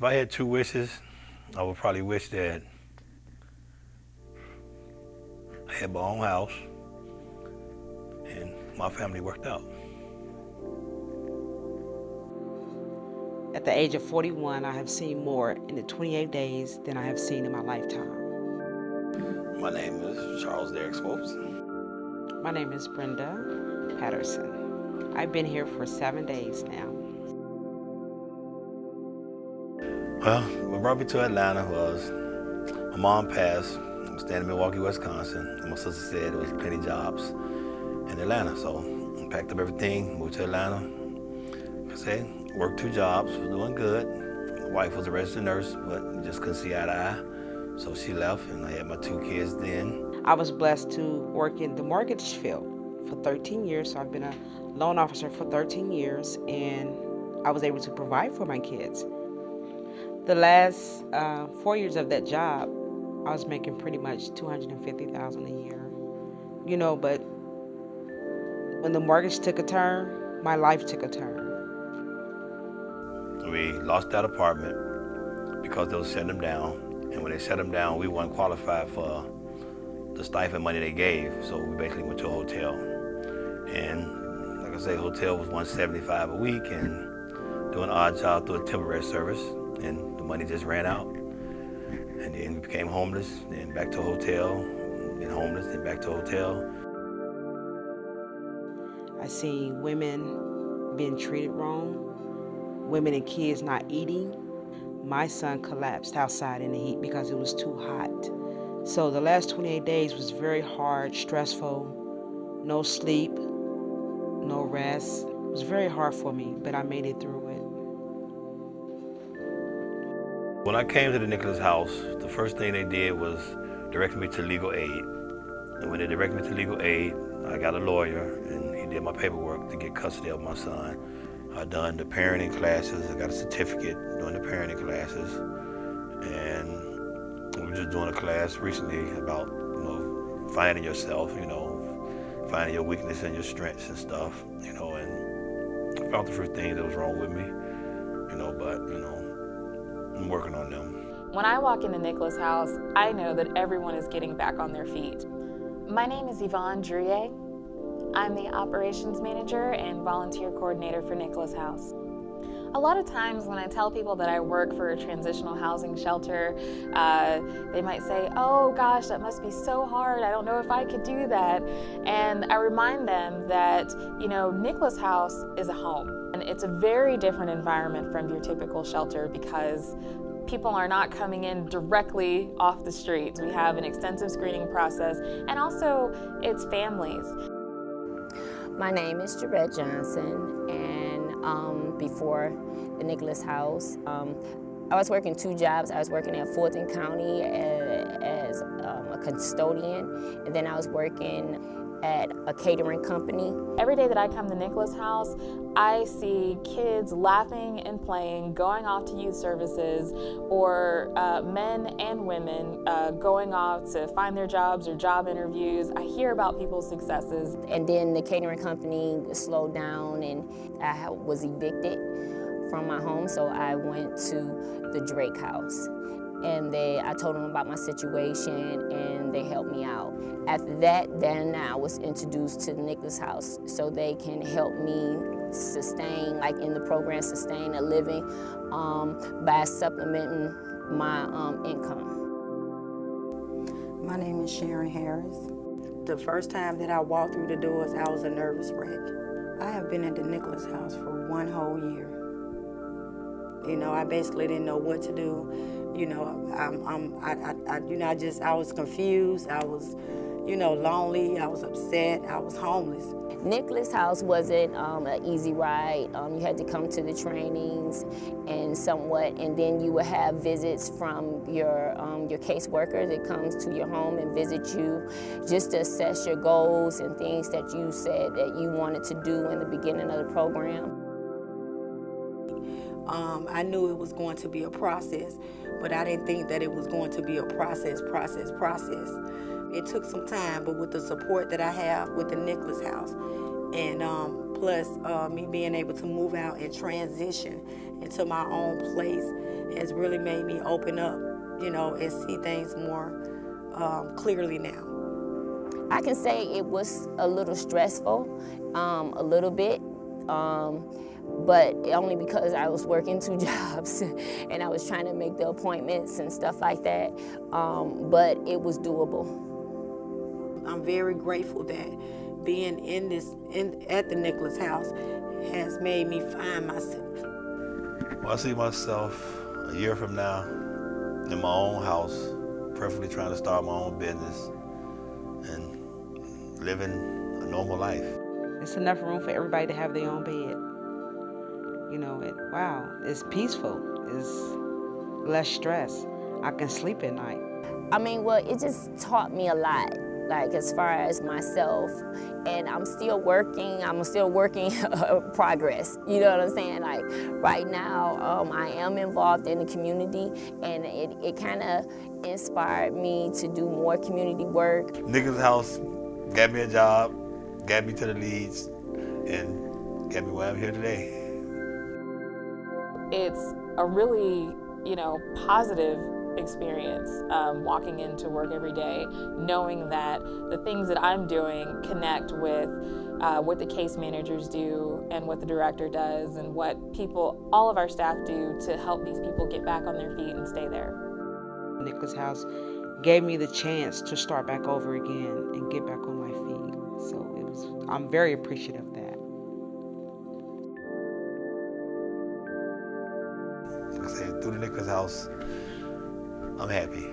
If I had two wishes, I would probably wish that I had my own house and my family worked out. At the age of 41, I have seen more in the 28 days than I have seen in my lifetime. My name is Charles Derek Swopes. My name is Brenda Patterson. I've been here for 7 days now. Well, what brought me to Atlanta was my mom passed. I was staying in Milwaukee, Wisconsin, and my sister said there was plenty of jobs in Atlanta. So I packed up everything, moved to Atlanta. Like I said, worked 2 jobs, was doing good. My wife was a registered nurse, but just couldn't see eye to eye. So she left, and I had my 2 kids then. I was blessed to work in the mortgage field for 13 years. So I've been a loan officer for 13 years, and I was able to provide for my kids. The last 4 years of that job, I was making pretty much $250,000 a year. But when the mortgage took a turn, my life took a turn. We lost that apartment because they were shutting them down. And when they shut them down, we weren't qualified for the stipend money they gave. So we basically went to a hotel. And like I say, hotel was $175 a week and doing an odd job through a temporary service. And the money just ran out. And then we became homeless, then back to a hotel, then homeless, then back to a hotel. I see women being treated wrong, women and kids not eating. My son collapsed outside in the heat because it was too hot. So the last 28 days was very hard, stressful, no sleep, no rest. It was very hard for me, but I made it through it. When I came to the Nicholas house, the first thing they did was direct me to legal aid. And when they directed me to legal aid, I got a lawyer and he did my paperwork to get custody of my son. I done the parenting classes, I got a certificate doing the parenting classes. And we were just doing a class recently about, finding yourself, finding your weakness and your strengths and stuff, and I found the first thing that was wrong with me, but I'm working on them. When I walk into Nicholas House, I know that everyone is getting back on their feet. My name is Yvonne Druyer. I'm the operations manager and volunteer coordinator for Nicholas House. A lot of times when I tell people that I work for a transitional housing shelter, they might say, oh gosh, that must be so hard. I don't know if I could do that. And I remind them that, Nicholas House is a home. And it's a very different environment from your typical shelter because people are not coming in directly off the streets. We have an extensive screening process, and also it's families. My name is Jarette Johnson, and before the Nicholas House, I was working 2 jobs. I was working at Fulton County as a custodian, and then I was working at a catering company. Every day that I come to Nicholas House, I see kids laughing and playing, going off to youth services, or men and women going off to find their jobs or job interviews. I hear about people's successes. And then the catering company slowed down and I was evicted from my home, so I went to the Drake House. And I told them about my situation and they helped me out. After that, then I was introduced to the Nicholas House so they can help me sustain, like in the program, sustain a living by supplementing my income. My name is Sharon Harris. The first time that I walked through the doors, I was a nervous wreck. I have been at the Nicholas House for 1 whole year. I basically didn't know what to do. I was confused. I was, lonely. I was upset. I was homeless. Nicholas House wasn't an easy ride. You had to come to the trainings and somewhat, and then you would have visits from your caseworker that comes to your home and visit you just to assess your goals and things that you said that you wanted to do in the beginning of the program. I knew it was going to be a process, but I didn't think that it was going to be a process. It took some time, but with the support that I have with the Nicholas House and Plus, me being able to move out and transition into my own place has really made me open up, you know, and see things more clearly now. I can say it was a little stressful, a little bit, but only because I was working 2 jobs and I was trying to make the appointments and stuff like that, but it was doable. I'm very grateful that being at the Nicholas House has made me find myself. Well, I see myself a year from now in my own house, perfectly trying to start my own business and living a normal life. It's enough room for everybody to have their own bed. You know, wow, it's peaceful. It's less stress. I can sleep at night. I mean, well, it just taught me a lot, like as far as myself, and I'm still working progress, you know what I'm saying? Like right now, I am involved in the community, and it kind of inspired me to do more community work. Nicholas House got me a job, got me to the leads, and got me where I'm here today. It's a really, positive experience walking into work every day, knowing that the things that I'm doing connect with what the case managers do and what the director does and what all of our staff do to help these people get back on their feet and stay there. Nicholas House gave me the chance to start back over again and get back on my feet. So I'm very appreciative of that. Like I said, through the Nicholas House, I'm happy.